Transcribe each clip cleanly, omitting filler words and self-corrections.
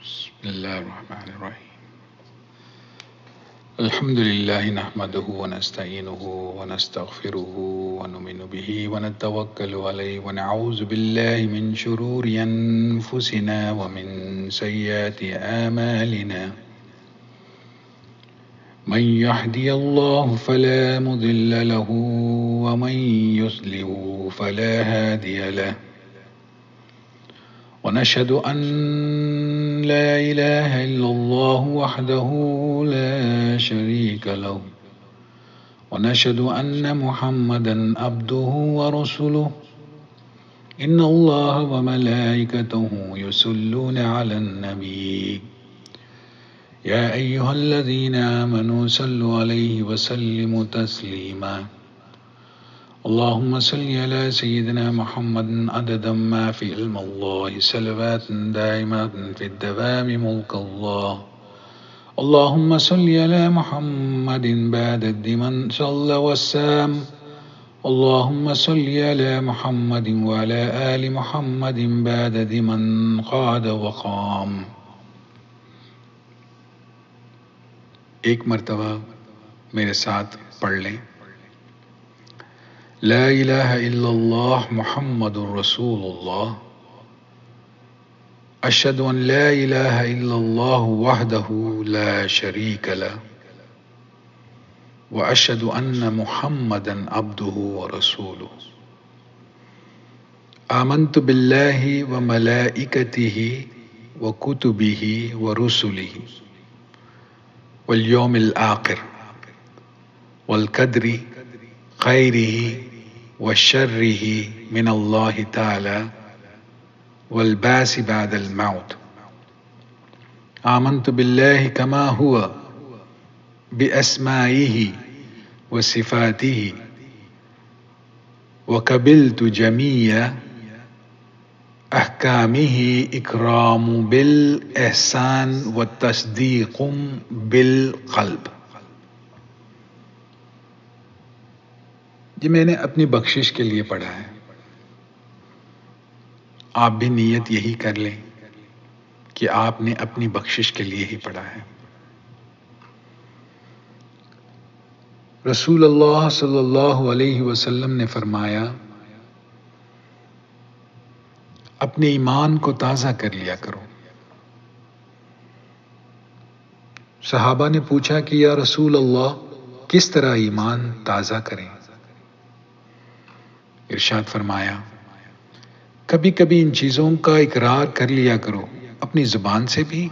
بسم الله الرحمن الرحيم. الحمد لله نحمده ونستعينه ونستغفره ونؤمن به ونتوكل عليه ونعوذ بالله من شرور أنفسنا ومن سيئات أعمالنا. من يهدي الله فلا مضل له ومن يضلل فلا هادي له. ونشهد أن لا إله إلا الله وحده لا شريك له. ونشهد أن محمدا عبده ورسوله. إن الله وملائكته يصلون على النبي. يا أيها الذين آمنوا صلوا عليه وسلموا تسليما. اللهم صل على سيدنا محمد عدد ما في علم الله صلوات دائمات في الدوام ملك الله. اللهم صل على محمد بعد من صلى والسام. اللهم صل على محمد وعلى آل محمد بعد من قاد وقام. ایک مرتبہ میرے ساتھ پڑھ لیں. لا الہ الا اللہ محمد رسول اللہ. اشہد ان لا الہ الا اللہ وحدہ لا شریک لہ واشہد ان محمدا عبدہ ورسولہ. آمنت باللہ وملائکتہ وکتبہ ورسلہ والیوم الآخر والقدر خیرہ وشرہ من اللہ تعالی والبعث بعد الموت. آمنت باللہ کما ہوا باسمائہ وصفاتہ وقبلت جمیع احکامہ اکرام بالاحسان والتصدیق بالقلب. یہ میں نے اپنی بخشش کے لیے پڑھا ہے. آپ بھی نیت یہی کر لیں کہ آپ نے اپنی بخشش کے لیے ہی پڑھا ہے. رسول اللہ صلی اللہ علیہ وسلم نے فرمایا اپنے ایمان کو تازہ کر لیا کرو. صحابہ نے پوچھا کہ یا رسول اللہ کس طرح ایمان تازہ کریں؟ ارشاد فرمایا کبھی کبھی ان چیزوں کا اقرار کر لیا کرو اپنی زبان سے بھی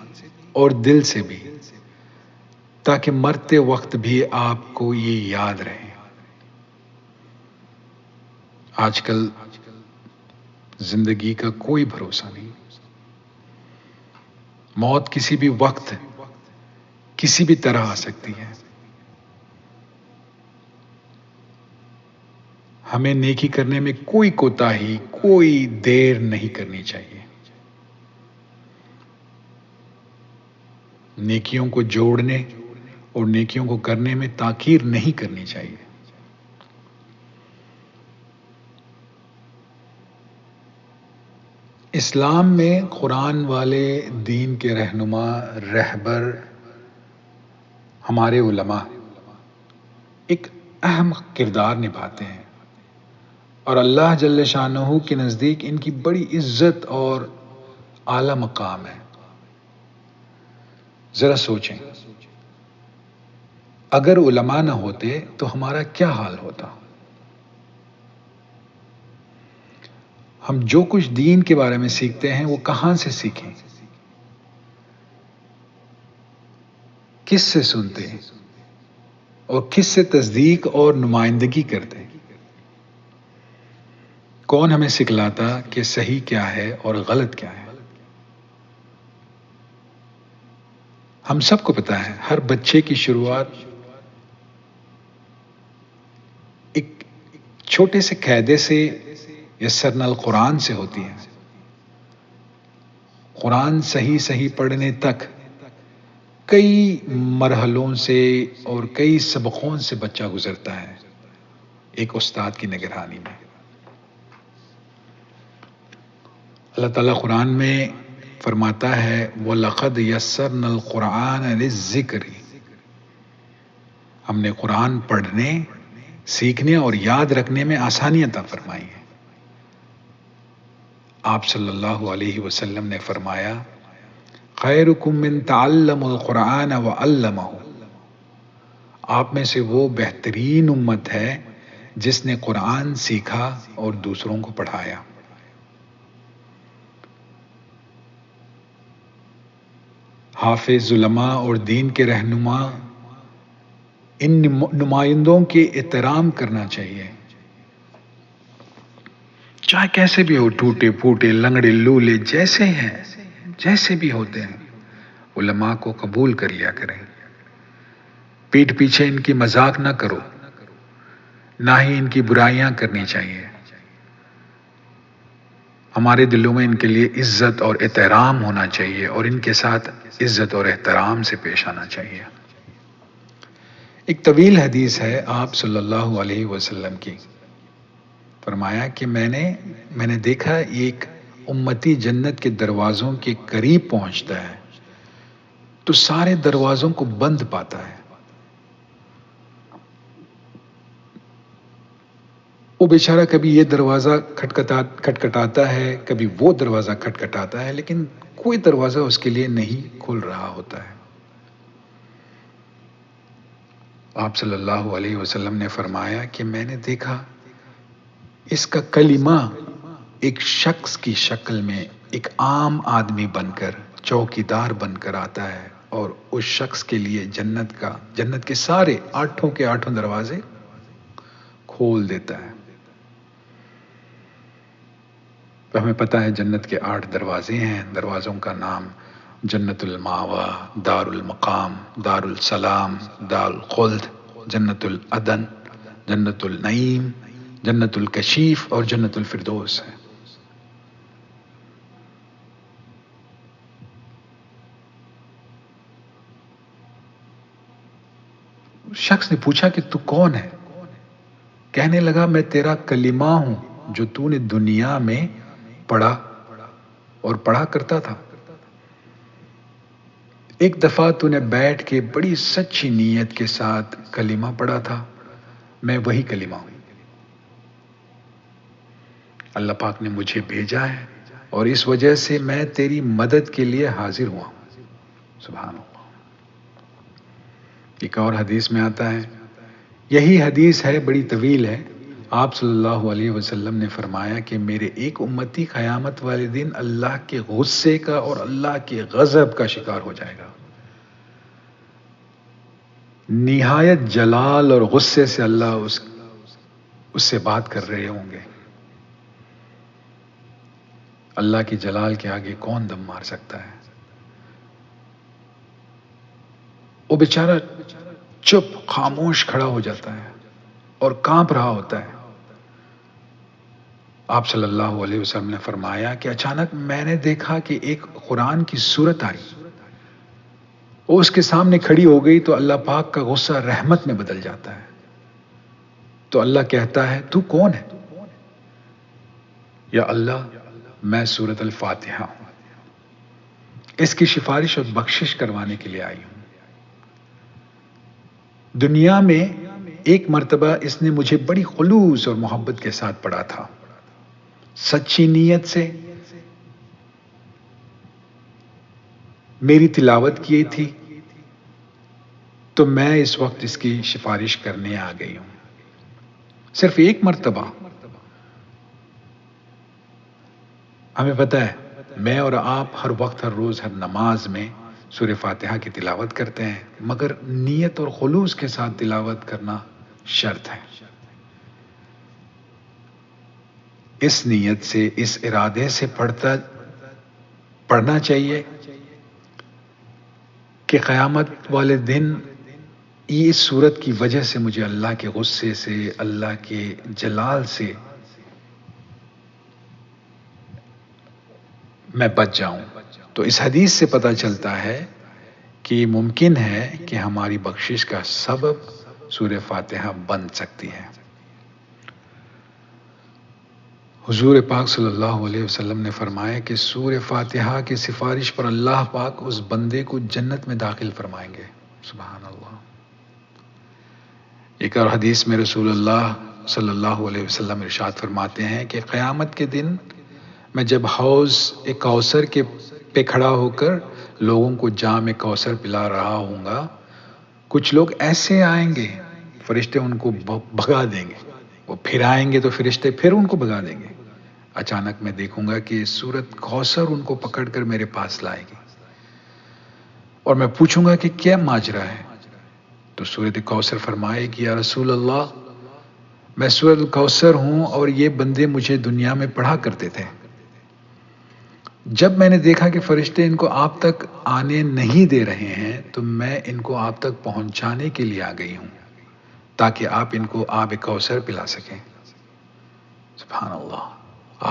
اور دل سے بھی تاکہ مرتے وقت بھی آپ کو یہ یاد رہے. آج کل زندگی کا کوئی بھروسہ نہیں. موت کسی بھی وقت کسی بھی طرح آ سکتی ہے. ہمیں نیکی کرنے میں کوئی کوتاہی کوئی دیر نہیں کرنی چاہیے. نیکیوں کو جوڑنے اور نیکیوں کو کرنے میں تاخیر نہیں کرنی چاہیے. اسلام میں قرآن والے دین کے رہنما رہبر ہمارے علماء ایک اہم کردار نبھاتے ہیں اور اللہ جل شانہ کے نزدیک ان کی بڑی عزت اور اعلی مقام ہے. ذرا سوچیں اگر علماء نہ ہوتے تو ہمارا کیا حال ہوتا؟ ہم جو کچھ دین کے بارے میں سیکھتے ہیں وہ کہاں سے سیکھیں؟ کس سے سنتے ہیں اور کس سے تصدیق اور نمائندگی کرتے ہیں؟ کون ہمیں سکھلاتا کہ صحیح کیا ہے اور غلط کیا ہے؟ ہم سب کو پتا ہے ہر بچے کی شروعات ایک چھوٹے سے قاعدے سے یسرنا القرآن سے ہوتی ہے. قرآن صحیح پڑھنے تک کئی مرحلوں سے اور کئی سبقوں سے بچہ گزرتا ہے ایک استاد کی نگرانی میں. اللہ تعالیٰ قرآن میں فرماتا ہے وَلَقَدْ يَسَّرْنَا الْقُرْآنَ لِلذِّكْرِ، ہم نے قرآن پڑھنے، سیکھنے اور یاد رکھنے میں آسانی عطا فرمائی ہے۔ آپ صلی اللہ علیہ وسلم نے فرمایا خیرکم من تعلم القرآن وعلمہ، آپ میں سے وہ بہترین امت ہے جس نے قرآن سیکھا اور دوسروں کو پڑھایا۔ حافظ، علماء اور دین کے رہنما، ان نمائندوں کے احترام کرنا چاہیے، چاہے کیسے بھی ہو، ٹوٹے پھوٹے، لنگڑے لولے، جیسے ہیں، جیسے بھی ہوتے ہیں، علماء کو قبول کر لیا کریں۔ پیٹھ پیچھے ان کی مذاق نہ کرو، نہ ہی ان کی برائیاں کرنی چاہیے۔ ہمارے دلوں میں ان کے لیے عزت اور احترام ہونا چاہیے اور ان کے ساتھ عزت اور احترام سے پیش آنا چاہیے۔ ایک طویل حدیث ہے آپ صلی اللہ علیہ وسلم کی، فرمایا کہ میں نے دیکھا ایک امتی جنت کے دروازوں کے قریب پہنچتا ہے تو سارے دروازوں کو بند پاتا ہے۔ وہ بیچارہ کبھی یہ دروازہ کھٹکھٹاتا ہے، کبھی وہ دروازہ کھٹکھٹاتا ہے، لیکن کوئی دروازہ اس کے لیے نہیں کھل رہا ہوتا ہے۔ آپ صلی اللہ علیہ وسلم نے فرمایا کہ میں نے دیکھا اس کا کلمہ ایک شخص کی شکل میں ایک عام آدمی بن کر، چوکیدار بن کر آتا ہے اور اس شخص کے لیے جنت کے سارے آٹھوں کے آٹھوں دروازے کھول دیتا ہے۔ تو ہمیں پتہ ہے جنت کے 8 دروازے ہیں، دروازوں کا نام جنت الماوا، دار المقام، دار السلام، دار الخلد، جنت العدن، جنت النعیم، جنت الکشیف اور جنت الفردوس ہے۔ شخص نے پوچھا کہ تو کون ہے؟ کہنے لگا میں تیرا کلمہ ہوں جو تو نے دنیا میں پڑھا اور پڑھا کرتا تھا۔ ایک دفعہ تو نے بیٹھ کے بڑی سچی نیت کے ساتھ کلمہ پڑھا تھا، میں وہی کلمہ ہوں۔ اللہ پاک نے مجھے بھیجا ہے اور اس وجہ سے میں تیری مدد کے لیے حاضر ہوا ہوں۔ سبحان اللہ۔ ایک اور حدیث میں آتا ہے، یہی حدیث ہے، بڑی طویل ہے۔ آپ صلی اللہ علیہ وسلم نے فرمایا کہ میرے ایک امتی قیامت والے دن اللہ کے غصے کا اور اللہ کے غضب کا شکار ہو جائے گا۔ نہایت جلال اور غصے سے اللہ اس سے بات کر رہے ہوں گے۔ اللہ کی جلال کے آگے کون دم مار سکتا ہے؟ وہ بیچارہ چپ خاموش کھڑا ہو جاتا ہے اور کانپ رہا ہوتا ہے۔ آپ صلی اللہ علیہ وسلم نے فرمایا کہ اچانک میں نے دیکھا کہ ایک قرآن کی سورت آئی، وہ اس کے سامنے کھڑی ہو گئی تو اللہ پاک کا غصہ رحمت میں بدل جاتا ہے۔ تو اللہ کہتا ہے تو کون ہے؟ یا اللہ میں سورت الفاتحہ ہوں، اس کی سفارش اور بخشش کروانے کے لیے آئی ہوں۔ دنیا میں ایک مرتبہ اس نے مجھے بڑی خلوص اور محبت کے ساتھ پڑھا تھا، سچی نیت سے میری تلاوت کی تھی، تو میں اس وقت اس کی سفارش کرنے آ گئی ہوں۔ صرف ایک مرتبہ۔ ہمیں پتہ ہے میں اور آپ ہر وقت، ہر روز، ہر نماز میں سورہ فاتحہ کی تلاوت کرتے ہیں، مگر نیت اور خلوص کے ساتھ تلاوت کرنا شرط ہے۔ اس نیت سے، اس ارادے سے پڑھنا چاہیے کہ قیامت والے دن اس صورت کی وجہ سے مجھے اللہ کے غصے سے، اللہ کے جلال سے میں بچ جاؤں۔ تو اس حدیث سے پتہ چلتا ہے کہ ممکن ہے کہ ہماری بخشش کا سبب سورہ فاتحہ بن سکتی ہے۔ حضور پاک صلی اللہ علیہ وسلم نے فرمایا کہ سورہ فاتحہ کی سفارش پر اللہ پاک اس بندے کو جنت میں داخل فرمائیں گے۔ سبحان اللہ۔ ایک اور حدیث میں رسول اللہ صلی اللہ علیہ وسلم ارشاد فرماتے ہیں کہ قیامت کے دن میں جب حوض کوثر کے پہ کھڑا ہو کر لوگوں کو جام کوثر پلا رہا ہوں گا، کچھ لوگ ایسے آئیں گے، فرشتے ان کو بھگا دیں گے، وہ پھر آئیں گے تو فرشتے پھر ان کو بھگا دیں گے۔ اچانک میں دیکھوں گا کہ سورت کوثر ان کو پکڑ کر میرے پاس لائے گی، اور میں پوچھوں گا کہ کیا ماجرا ہے؟ تو سورت کوثر فرمائے کہ یا رسول اللہ، میں سورت کوثر ہوں اور یہ بندے مجھے دنیا میں پڑھا کرتے تھے۔ جب میں نے دیکھا کہ فرشتے ان کو آپ تک آنے نہیں دے رہے ہیں تو میں ان کو آپ تک پہنچانے کے لیے آ گئی ہوں تاکہ آپ ان کو آب کوثر پلا سکیں۔ سبحان اللہ۔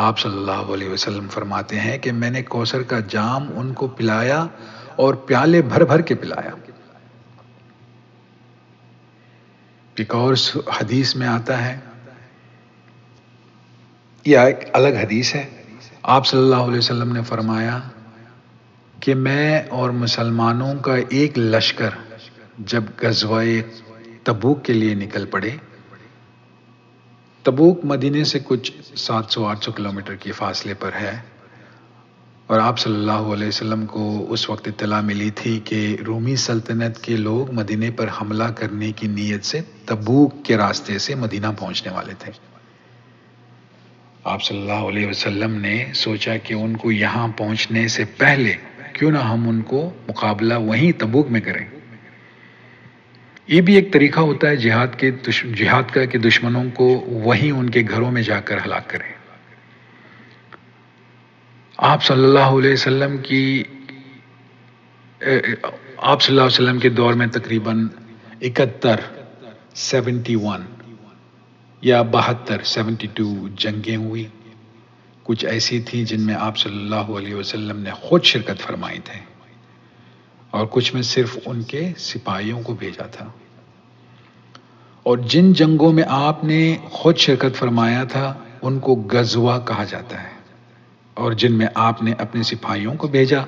آپ صلی اللہ علیہ وسلم فرماتے ہیں کہ میں نے کوثر کا جام ان کو پلایا اور پیالے بھر بھر کے پلایا۔ ایک اور حدیث میں آتا ہے، یا ایک الگ حدیث ہے، آپ صلی اللہ علیہ وسلم نے فرمایا کہ میں اور مسلمانوں کا ایک لشکر جب غزوہ تبوک کے لیے نکل پڑے، تبوک مدینے سے کچھ 700-800 کلومیٹر کے فاصلے پر ہے، اور آپ صلی اللہ علیہ وسلم کو اس وقت اطلاع ملی تھی کہ رومی سلطنت کے لوگ مدینے پر حملہ کرنے کی نیت سے تبوک کے راستے سے مدینہ پہنچنے والے تھے۔ آپ صلی اللہ علیہ وسلم نے سوچا کہ ان کو یہاں پہنچنے سے پہلے کیوں نہ ہم ان کو مقابلہ وہیں تبوک میں کریں۔ یہ بھی ایک طریقہ ہوتا ہے جہاد کا کہ دشمنوں کو وہیں ان کے گھروں میں جا کر ہلاک کریں۔ آپ صلی اللہ علیہ وسلم کے دور میں تقریباً 71 یا 72 جنگیں ہوئی، کچھ ایسی تھیں جن میں آپ صلی اللہ علیہ وسلم نے خود شرکت فرمائی تھی، اور کچھ میں صرف ان کے سپاہیوں کو بھیجا تھا۔ اور جن جنگوں میں آپ نے خود شرکت فرمایا تھا ان کو غزوہ کہا جاتا ہے، اور جن میں آپ نے اپنے سپاہیوں کو بھیجا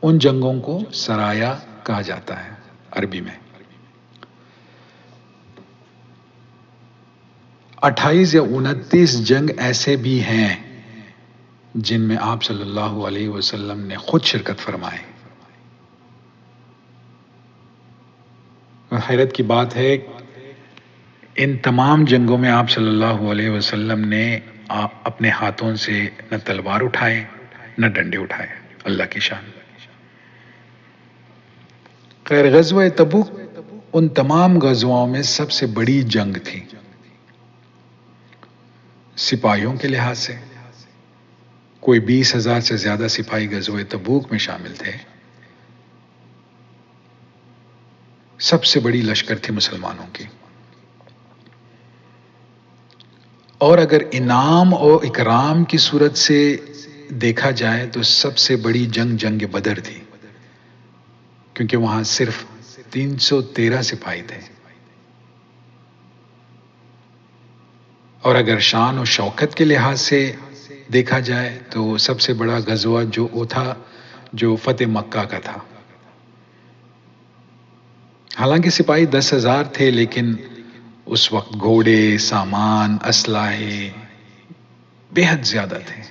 ان جنگوں کو سرایا کہا جاتا ہے عربی میں۔ 28 یا 29 جنگ ایسے بھی ہیں جن میں آپ صلی اللہ علیہ وسلم نے خود شرکت فرمائی۔ حیرت کی بات ہے، ان تمام جنگوں میں آپ صلی اللہ علیہ وسلم نے اپنے ہاتھوں سے نہ تلوار اٹھائے نہ ڈنڈے اٹھائے۔ اللہ کی شان۔ خیر، غزوہ تبوک ان تمام غزواؤں میں سب سے بڑی جنگ تھی۔ سپاہیوں کے لحاظ سے کوئی 20,000 سے زیادہ سپاہی غزوہ تبوک میں شامل تھے۔ سب سے بڑی لشکر تھی مسلمانوں کی، اور اگر انعام اور اکرام کی صورت سے دیکھا جائے تو سب سے بڑی جنگ بدر تھی، کیونکہ وہاں صرف 313 سپاہی تھے۔ اور اگر شان و شوکت کے لحاظ سے دیکھا جائے تو سب سے بڑا غزوہ جو فتح مکہ کا تھا۔ حالانکہ سپاہی 10,000 تھے، لیکن اس وقت گھوڑے، سامان، اسلحے بے حد زیادہ تھے۔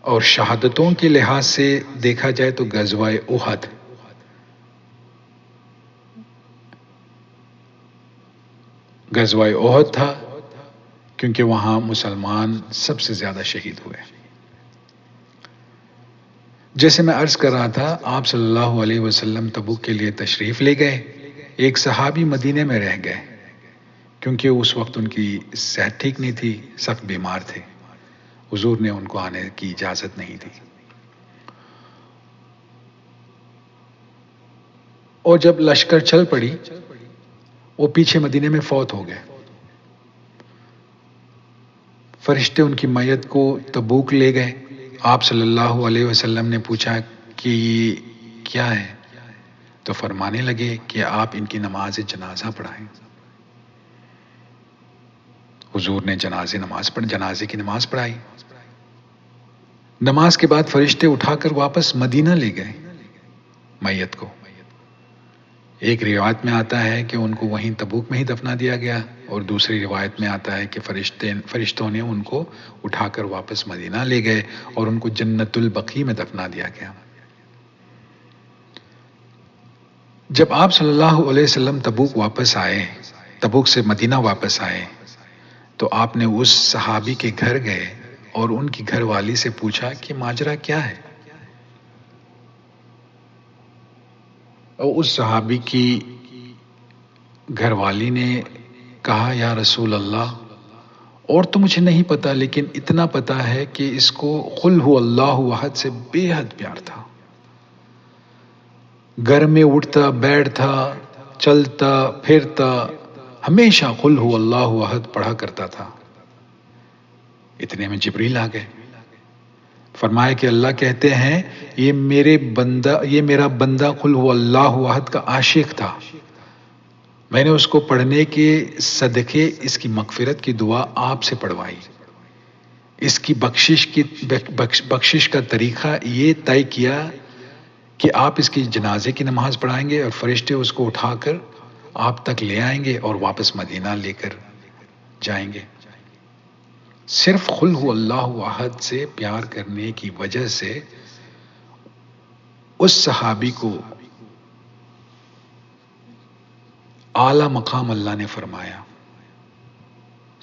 اور شہادتوں کے لحاظ سے دیکھا جائے تو غزوہ احد تھا، کیونکہ وہاں مسلمان سب سے زیادہ شہید ہوئے۔ جیسے میں عرض کر رہا تھا، آپ صلی اللہ علیہ وسلم تبوک کے لیے تشریف لے گئے۔ ایک صحابی مدینے میں رہ گئے کیونکہ اس وقت ان کی صحت ٹھیک نہیں تھی، سخت بیمار تھے، حضور نے ان کو آنے کی اجازت نہیں دی۔ اور جب لشکر چل پڑی، وہ پیچھے مدینے میں فوت ہو گئے۔ فرشتے ان کی میت کو تبوک لے گئے۔ آپ صلی اللہ علیہ وسلم نے پوچھا کہ یہ کیا ہے؟ تو فرمانے لگے کہ آپ ان کی نماز جنازہ پڑھائیں۔ حضور نے جنازے کی نماز پڑھائی. نماز کے بعد فرشتے اٹھا کر واپس مدینہ لے گئے میت کو. ایک روایت میں آتا ہے کہ ان کو وہیں تبوک میں ہی دفنا دیا گیا، اور دوسری روایت میں آتا ہے کہ فرشتوں نے ان کو اٹھا کر واپس مدینہ لے گئے اور ان کو جنت البقیع میں دفنا دیا گیا. جب آپ صلی اللہ علیہ وسلم تبوک سے مدینہ واپس آئے تو آپ نے اس صحابی کے گھر گئے اور ان کی گھر والی سے پوچھا کہ ماجرا کیا ہے. اور اس صحابی کی گھر والی نے کہا یا رسول اللہ، اور تو مجھے نہیں پتا لیکن اتنا پتا ہے کہ اس کو قل هو اللہ احد سے بے حد پیار تھا. گھر میں اٹھتا بیٹھتا چلتا پھرتا ہمیشہ قل هو اللہ احد پڑھا کرتا تھا. اتنے میں جبریل آ گئے. فرمایا کہ اللہ کہتے ہیں یہ میرا بندہ قل هو اللہ احد کا عاشق تھا. میں نے اس کو پڑھنے کے صدقے اس کی مغفرت کی دعا آپ سے پڑھوائی. اس کی بخشش کا طریقہ یہ طے کیا کہ آپ اس کی جنازے کی نماز پڑھائیں گے اور فرشتے اس کو اٹھا کر آپ تک لے آئیں گے اور واپس مدینہ لے کر جائیں گے. صرف قل هو اللہ احد سے پیار کرنے کی وجہ سے اس صحابی کو اعلی مقام اللہ نے فرمایا.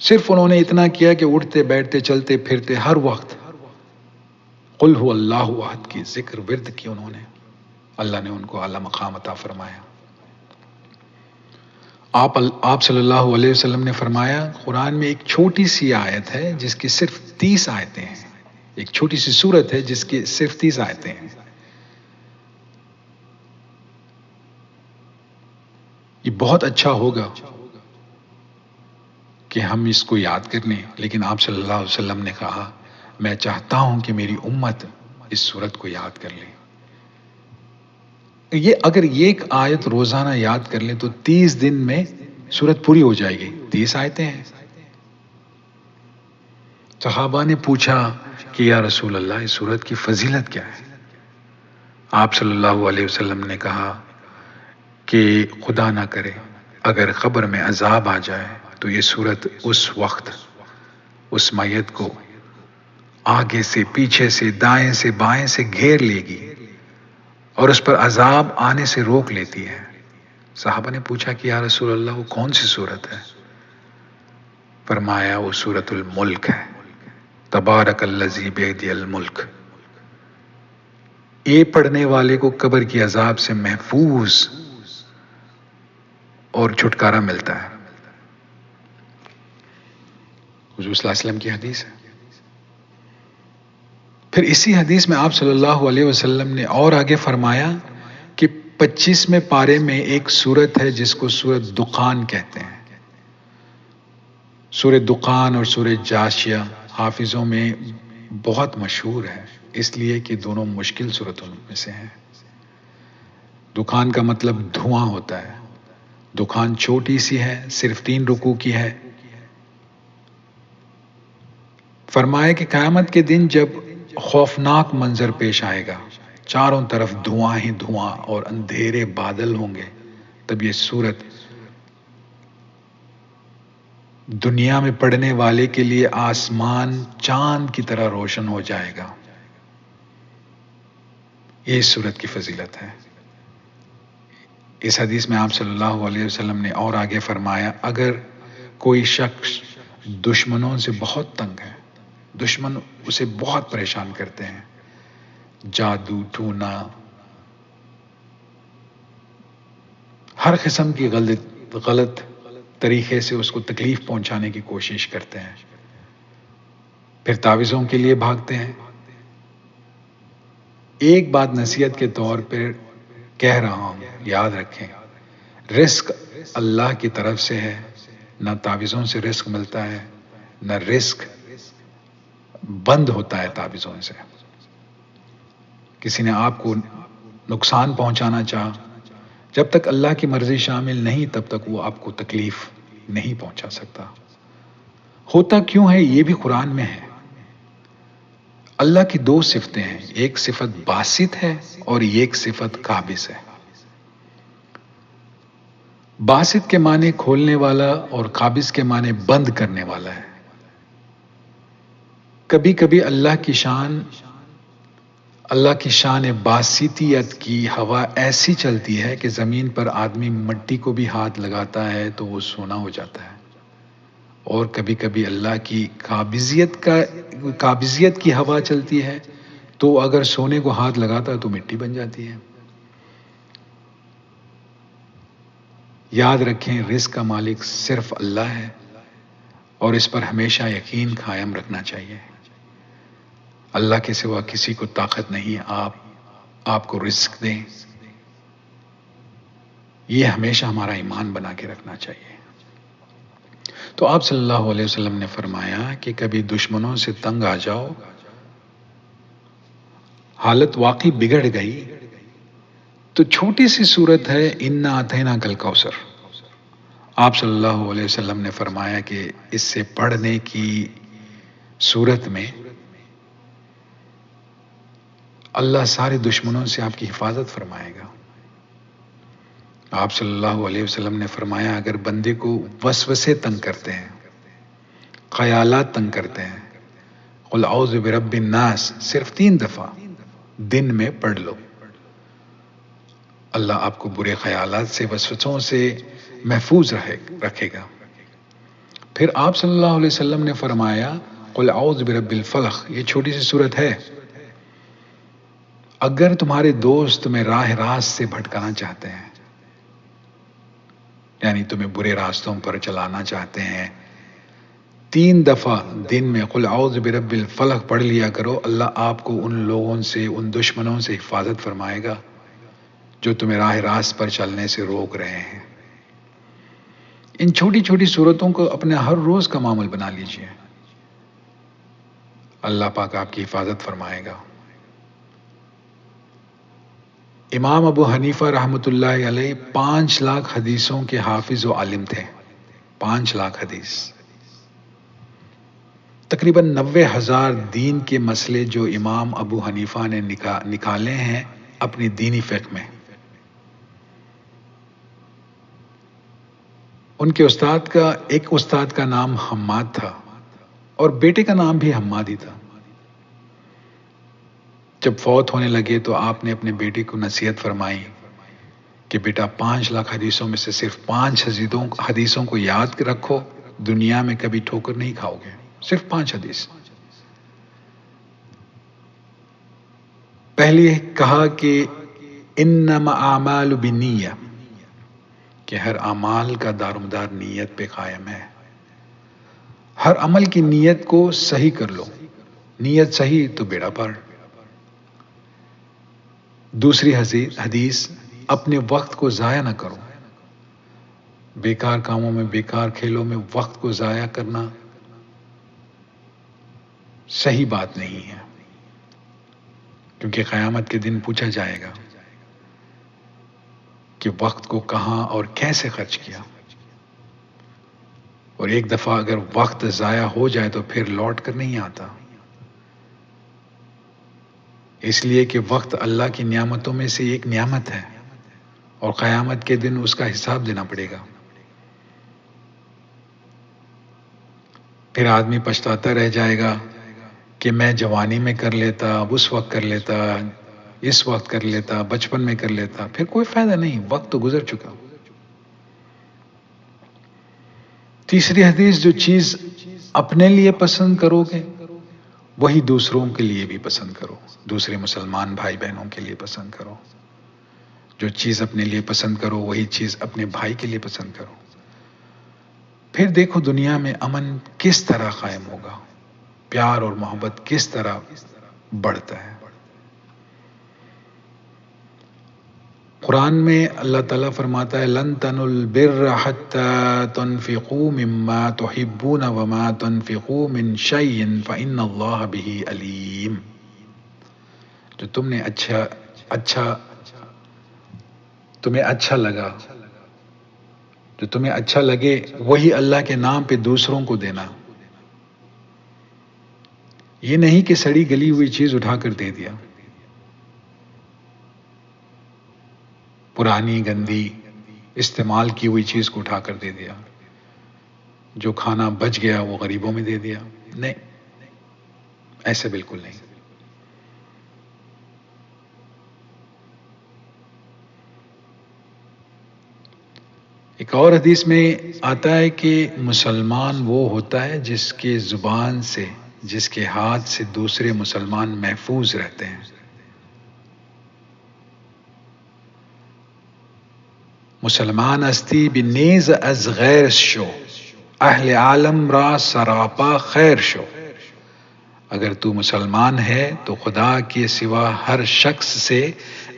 صرف انہوں نے اتنا کیا کہ اٹھتے بیٹھتے چلتے پھرتے ہر وقت قل هو اللہ احد کی ذکر ورد کی انہوں نے. اللہ نے ان کو اعلی مقام عطا فرمایا. آپ صلی اللہ علیہ وسلم نے فرمایا قرآن میں ایک چھوٹی سی آیت ہے جس کی صرف 30 آیتیں ہیں. ایک چھوٹی سی سورت ہے جس کی صرف 30 آیتیں ہیں. یہ بہت اچھا ہوگا کہ ہم اس کو یاد کر لیں، لیکن آپ صلی اللہ علیہ وسلم نے کہا میں چاہتا ہوں کہ میری امت اس سورت کو یاد کر لیں. اگر یہ ایک آیت روزانہ یاد کر لیں تو 30 دن میں سورت پوری ہو جائے گی. 30 آیتیں ہیں. صحابہ نے پوچھا کہ یا رسول اللہ اس سورت کی فضیلت کیا ہے؟ آپ صلی اللہ علیہ وسلم نے کہا کہ خدا نہ کرے اگر قبر میں عذاب آ جائے تو یہ سورت اس وقت اس میت کو آگے سے پیچھے سے دائیں سے بائیں سے گھیر لے گی اور اس پر عذاب آنے سے روک لیتی ہے. صحابہ نے پوچھا کہ یا رسول اللہ وہ کون سی سورت ہے؟ فرمایا وہ سورت الملک ہے. تبارک الذی بیدہ الملک. یہ پڑھنے والے کو قبر کی عذاب سے محفوظ اور چھٹکارا ملتا ہے. حضور صلی اللہ علیہ وسلم کی حدیث ہے. پھر اسی حدیث میں آپ صلی اللہ علیہ وسلم نے اور آگے فرمایا کہ 25ویں پارے میں ایک سورت ہے جس کو سورت دخان کہتے ہیں. سورت دخان اور سورت جاشیہ حافظوں میں بہت مشہور ہے اس لیے کہ دونوں مشکل سورتوں میں سے ہیں. دخان کا مطلب دھواں ہوتا ہے. دخان چھوٹی سی ہے، صرف 3 رکوع کی ہے. فرمایا کہ قیامت کے دن جب خوفناک منظر پیش آئے گا، چاروں طرف دھواں ہی دھواں اور اندھیرے بادل ہوں گے، تب یہ سورت دنیا میں پڑھنے والے کے لیے آسمان چاند کی طرح روشن ہو جائے گا. یہ اس سورت کی فضیلت ہے. اس حدیث میں آپ صلی اللہ علیہ وسلم نے اور آگے فرمایا اگر کوئی شخص دشمنوں سے بہت تنگ ہے، دشمن اسے بہت پریشان کرتے ہیں، جادو ٹونا ہر قسم کی غلط طریقے سے اس کو تکلیف پہنچانے کی کوشش کرتے ہیں، پھر تعویذوں کے لیے بھاگتے ہیں. ایک بات نصیحت کے طور پر کہہ رہا ہوں، یاد رکھیں رزق اللہ کی طرف سے ہے. نہ تعویذوں سے رزق ملتا ہے، نہ رزق بند ہوتا ہے تعویذوں سے. کسی نے آپ کو نقصان پہنچانا چاہا، جب تک اللہ کی مرضی شامل نہیں تب تک وہ آپ کو تکلیف نہیں پہنچا سکتا. ہوتا کیوں ہے یہ بھی قرآن میں ہے۔ اللہ کی دو صفتیں ہیں، ایک صفت باسط ہے اور ایک صفت قابض ہے۔ باسط کے معنی کھولنے والا اور قابض کے معنی بند کرنے والا ہے۔ کبھی کبھی اللہ کی شان باسطیت کی ہوا ایسی چلتی ہے کہ زمین پر آدمی مٹی کو بھی ہاتھ لگاتا ہے تو وہ سونا ہو جاتا ہے، اور کبھی کبھی اللہ کی قابضیت کی ہوا چلتی ہے تو اگر سونے کو ہاتھ لگاتا ہے تو مٹی بن جاتی ہے۔ یاد رکھیں، رزق کا مالک صرف اللہ ہے اور اس پر ہمیشہ یقین قائم رکھنا چاہیے۔ اللہ کے سوا کسی کو طاقت نہیں آپ کو رزق دیں، یہ ہمیشہ ہمارا ایمان بنا کے رکھنا چاہیے۔ تو آپ صلی اللہ علیہ وسلم نے فرمایا کہ کبھی دشمنوں سے تنگ آ جاؤ، حالت واقعی بگڑ گئی، تو چھوٹی سی صورت ہے انا اعطیناک الکوثر، آپ صلی اللہ علیہ وسلم نے فرمایا کہ اس سے پڑھنے کی صورت میں اللہ سارے دشمنوں سے آپ کی حفاظت فرمائے گا۔ آپ صلی اللہ علیہ وسلم نے فرمایا اگر بندے کو وسوسے تنگ کرتے ہیں، خیالات تنگ کرتے ہیں، قل اعوذ برب الناس صرف 3 دفعہ دن میں پڑھ لو، اللہ آپ کو برے خیالات سے، وسوسوں سے محفوظ رکھے گا۔ پھر آپ صلی اللہ علیہ وسلم نے فرمایا قل اعوذ برب الفلق، یہ چھوٹی سی صورت ہے، اگر تمہارے دوست تمہیں راہ راست سے بھٹکانا چاہتے ہیں، یعنی تمہیں برے راستوں پر چلانا چاہتے ہیں، 3 دفعہ دن میں قل اعوذ برب الفلق پڑھ لیا کرو، اللہ آپ کو ان لوگوں سے، ان دشمنوں سے حفاظت فرمائے گا جو تمہیں راہ راست پر چلنے سے روک رہے ہیں۔ ان چھوٹی چھوٹی صورتوں کو اپنے ہر روز کا معمول بنا لیجئے، اللہ پاک آپ کی حفاظت فرمائے گا۔ امام ابو حنیفہ رحمۃ اللہ علیہ 5 لاکھ حدیثوں کے حافظ و عالم تھے، 5 لاکھ حدیث، تقریباً 90,000 دین کے مسئلے جو امام ابو حنیفہ نے نکالے ہیں اپنی دینی فقہ میں۔ ان کے ایک استاد کا نام حماد تھا اور بیٹے کا نام بھی حماد ہی تھا۔ جب فوت ہونے لگے تو آپ نے اپنے بیٹے کو نصیحت فرمائی کہ بیٹا 5 لاکھ حدیثوں میں سے صرف 5 حدیثوں کو یاد رکھو، دنیا میں کبھی ٹھوکر نہیں کھاؤ گے، صرف 5 حدیث۔ پہلی کہا کہ انما اعمال بالنیہ، کہ ہر اعمال کا دارومدار نیت پہ قائم ہے، ہر عمل کی نیت کو صحیح کر لو، نیت صحیح تو بیڑا پار۔ دوسری حدیث، اپنے وقت کو ضائع نہ کرو، بیکار کاموں میں، بیکار کھیلوں میں وقت کو ضائع کرنا صحیح بات نہیں ہے، کیونکہ قیامت کے دن پوچھا جائے گا کہ وقت کو کہاں اور کیسے خرچ کیا، اور ایک دفعہ اگر وقت ضائع ہو جائے تو پھر لوٹ کر نہیں آتا، اس لیے کہ وقت اللہ کی نعمتوں میں سے ایک نعمت ہے اور قیامت کے دن اس کا حساب دینا پڑے گا۔ پھر آدمی پچھتاتا رہ جائے گا کہ میں جوانی میں کر لیتا، اس وقت کر لیتا، اس وقت کر لیتا، بچپن میں کر لیتا، پھر کوئی فائدہ نہیں، وقت تو گزر چکا۔ تیسری حدیث، جو چیز اپنے لیے پسند کرو گے وہی دوسروں کے لیے بھی پسند کرو، دوسرے مسلمان بھائی بہنوں کے لیے پسند کرو، جو چیز اپنے لیے پسند کرو وہی چیز اپنے بھائی کے لیے پسند کرو، پھر دیکھو دنیا میں امن کس طرح قائم ہوگا، پیار اور محبت کس طرح بڑھتا ہے۔ قرآن میں اللہ تعالیٰ فرماتا ہے لن تنوا البر حتى تنفقوا مما تحبون وما تنفقوا من شيء فإن الله به علیم، جو تمہیں اچھا لگے وہی اللہ کے نام پہ دوسروں کو دینا، یہ نہیں کہ سڑی گلی ہوئی چیز اٹھا کر دے دیا، پرانی گندی استعمال کی ہوئی چیز کو اٹھا کر دے دیا، جو کھانا بچ گیا وہ غریبوں میں دے دیا، نہیں، ایسے بالکل نہیں۔ ایک اور حدیث میں آتا ہے کہ مسلمان وہ ہوتا ہے جس کے زبان سے، جس کے ہاتھ سے دوسرے مسلمان محفوظ رہتے ہیں۔ مسلمان استی بھی نیز از غیر شو، اہل عالم را سراپا خیر شو۔ اگر تو مسلمان ہے تو خدا کے سوا ہر شخص سے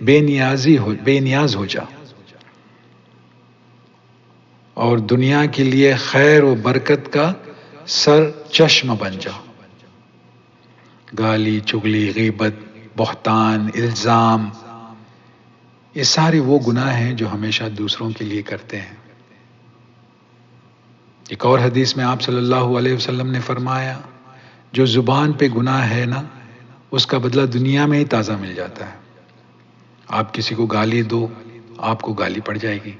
بے نیاز ہو جا، اور دنیا کے لیے خیر و برکت کا سر چشمہ بن جا۔ گالی، چغلی، غیبت، بہتان، الزام، یہ سارے وہ گناہ ہیں جو ہمیشہ دوسروں کے لیے کرتے ہیں۔ ایک اور حدیث میں آپ صلی اللہ علیہ وسلم نے فرمایا، جو زبان پہ گناہ ہے نا، اس کا بدلہ دنیا میں ہی تازہ مل جاتا ہے۔ آپ کسی کو گالی دو، آپ کو گالی پڑ جائے گی۔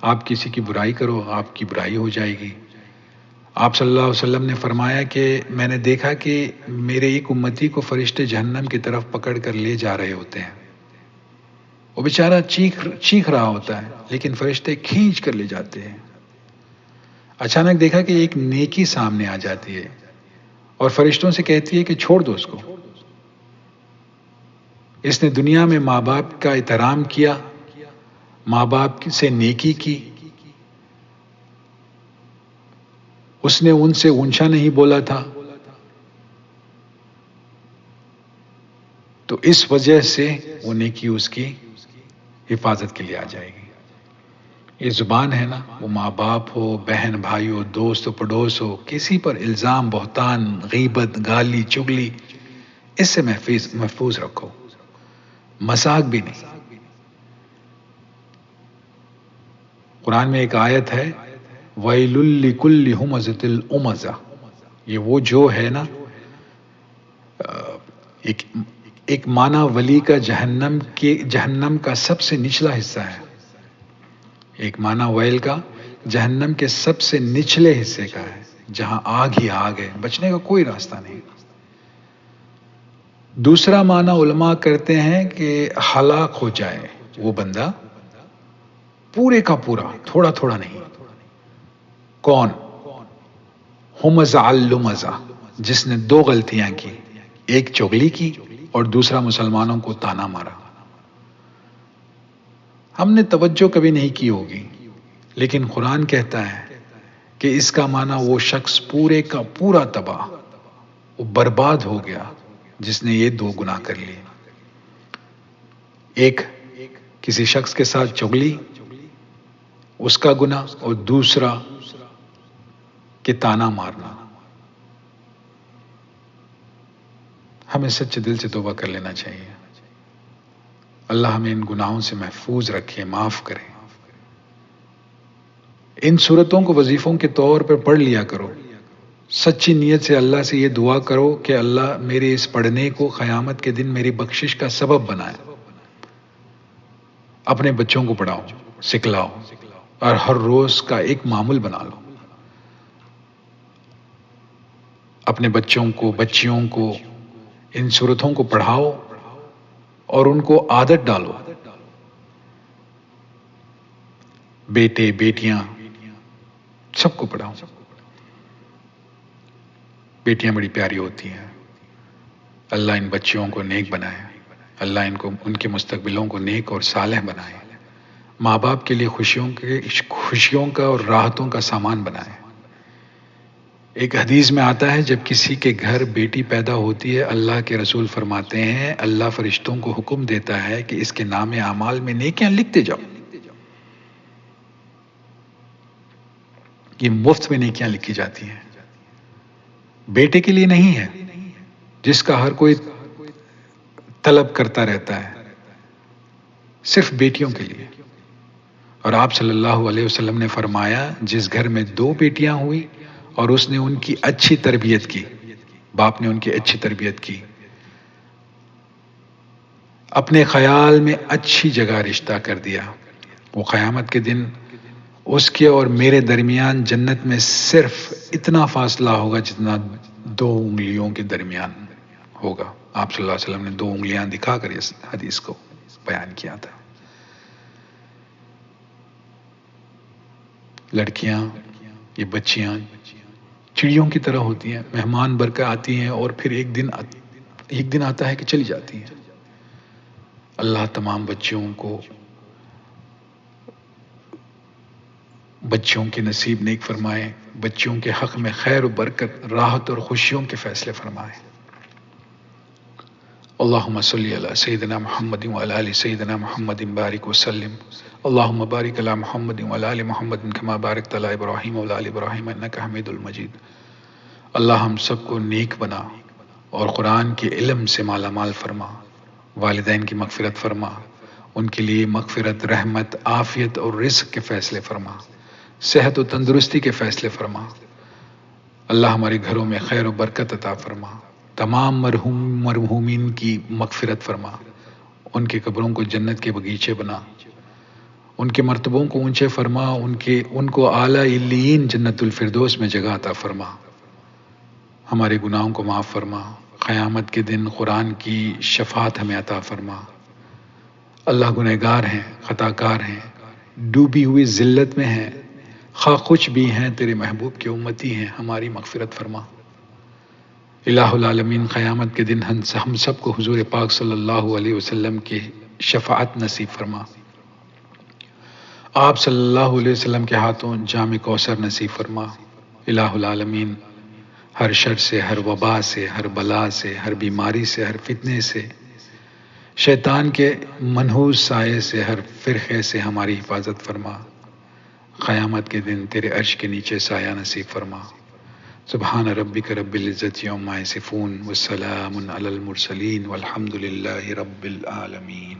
آپ کسی کی برائی کرو، آپ کی برائی ہو جائے گی۔ آپ صلی اللہ علیہ وسلم نے فرمایا کہ میں نے دیکھا کہ میرے ایک امتی کو فرشتے جہنم کی طرف پکڑ کر لے جا رہے ہوتے ہیں، وہ بیچارہ چیخ رہا ہوتا ہے، لیکن فرشتے کھینچ کر لے جاتے ہیں۔ اچانک دیکھا کہ ایک نیکی سامنے آ جاتی ہے اور فرشتوں سے کہتی ہے کہ چھوڑ دو اس کو، اس نے دنیا میں ماں باپ کا احترام کیا، ماں باپ سے نیکی کی، اس نے ان سے اونچا نہیں بولا تھا، تو اس وجہ سے وہ نیکی اس کی حفاظت کے لیے آ جائے گی۔ یہ زبان ہے نا، وہ ماں باپ ہو، بہن بھائی ہو، دوست ہو، پڑوس ہو، کسی پر الزام، بہتان، غیبت، گالی، چغلی، اس سے محفوظ رکھو، مذاق بھی نہیں۔ قرآن میں ایک آیت ہے، وَيْلٌ لِكُلِّ ہُمَزَةٍ لُمَزَةٍ، یہ وہ جو ہے نا، ایک معنی ولی کا جہنم کا سب سے نچلا حصہ ہے، ایک معنی ویل کا جہنم کے سب سے نچلے حصے کا ہے، جہاں آگ ہی آگ ہے، بچنے کا کوئی راستہ نہیں۔ دوسرا معنی علماء کرتے ہیں کہ ہلاک ہو جائے وہ بندہ پورے کا پورا، تھوڑا تھوڑا نہیں۔ کون؟ ہمزہ اللمزہ، جس نے دو غلطیاں کی، ایک چغلی کی اور دوسرا مسلمانوں کو تانا مارا۔ ہم نے توجہ کبھی نہیں کی ہوگی، لیکن قرآن کہتا ہے کہ اس کا معنی وہ شخص پورے کا پورا تباہ، وہ برباد ہو گیا جس نے یہ دو گناہ کر لیے، ایک کسی شخص کے ساتھ چغلی، اس کا گناہ، اور دوسرا کہ تانا مارنا۔ ہمیں سچے دل سے توبہ کر لینا چاہیے۔ اللہ ہمیں ان گناہوں سے محفوظ رکھے، معاف کرے۔ ان صورتوں کو وظیفوں کے طور پر پڑھ لیا کرو، سچی نیت سے اللہ سے یہ دعا کرو کہ اللہ میرے اس پڑھنے کو قیامت کے دن میری بخشش کا سبب بنائے۔ اپنے بچوں کو پڑھاؤ، سکھلاؤ، اور ہر روز کا ایک معمول بنا لو۔ اپنے بچوں کو، بچیوں کو ان صورتوں کو پڑھاؤ اور ان کو عادت ڈالو۔ بیٹے، بیٹیاں، سب کو پڑھاؤ۔ بیٹیاں بڑی پیاری ہوتی ہیں، اللہ ان بچیوں کو نیک بنائے، اللہ ان کے مستقبلوں کو نیک اور صالح بنائے، ماں باپ کے لیے خوشیوں کا اور راحتوں کا سامان بنائے۔ ایک حدیث میں آتا ہے، جب کسی کے گھر بیٹی پیدا ہوتی ہے، اللہ کے رسول فرماتے ہیں اللہ فرشتوں کو حکم دیتا ہے کہ اس کے نام اعمال میں نیکیاں لکھتے جاؤ۔ یہ مفت میں نیکیاں لکھی جاتی ہیں، بیٹے کے لیے نہیں ہے جس کا ہر کوئی طلب کرتا رہتا ہے، صرف بیٹیوں کے لیے۔ اور آپ صلی اللہ علیہ وسلم نے فرمایا، جس گھر میں 2 بیٹیاں ہوئی اور اس نے ان کی اچھی تربیت کی، باپ نے ان کی اچھی تربیت کی، اپنے خیال میں اچھی جگہ رشتہ کر دیا. وہ قیامت کے دن اس کے اور میرے درمیان جنت میں صرف اتنا فاصلہ ہوگا جتنا 2 انگلیوں کے درمیان ہوگا. آپ صلی اللہ علیہ وسلم نے 2 انگلیاں دکھا کر اس حدیث کو بیان کیا تھا. لڑکیاں، یہ بچیاں چڑیوں کی طرح ہوتی ہیں، مہمان بن کر آتی ہیں اور پھر ایک دن آتا ہے کہ چلی جاتی ہیں. اللہ تمام بچیوں کے نصیب نیک فرمائے، بچیوں کے حق میں خیر و برکت، راحت اور خوشیوں کے فیصلے فرمائے. اللہم صلی علی سیدنا محمد وعلی آل سیدنا محمد بارک وسلم. اللہم بارک علی محمد وعلی آل محمد کما بارکت علی ابراہیم وعلی آل ابراہیم انک حمید المجید. اللہ ہم سب کو نیک بنا اور قرآن کے علم سے مالا مال فرما. والدین کی مغفرت فرما، ان کے لیے مغفرت، رحمت، عافیت اور رزق کے فیصلے فرما، صحت و تندرستی کے فیصلے فرما. اللہ ہمارے گھروں میں خیر و برکت عطا فرما. تمام مرحومین کی مغفرت فرما، ان کے قبروں کو جنت کے باغیچے بنا، ان کے مرتبوں کو اونچے فرما، ان کو اعلی علیین جنت الفردوس میں جگہ عطا فرما. ہمارے گناہوں کو معاف فرما. قیامت کے دن قرآن کی شفاعت ہمیں عطا فرما. اللہ گنہگار ہیں، خطا کار ہیں، ڈوبی ہوئی ذلت میں ہیں، خواہ کچھ بھی ہیں تیرے محبوب کے امتی ہیں، ہماری مغفرت فرما. الہ العالمین قیامت کے دن ہم سب کو حضور پاک صلی اللہ علیہ وسلم کی شفاعت نصیب فرما. آپ صلی اللہ علیہ وسلم کے ہاتھوں جام کوثر نصیب فرما. الہ العالمین ہر شر سے، ہر وبا سے، ہر بلا سے، ہر بیماری سے، ہر فتنے سے، شیطان کے منحوس سائے سے، ہر فرقے سے ہماری حفاظت فرما. قیامت کے دن تیرے عرش کے نیچے سایہ نصیب فرما. سبحان ربک رب العزت عما یصفون وسلام علی المرسلین والحمد للہ رب العالمین.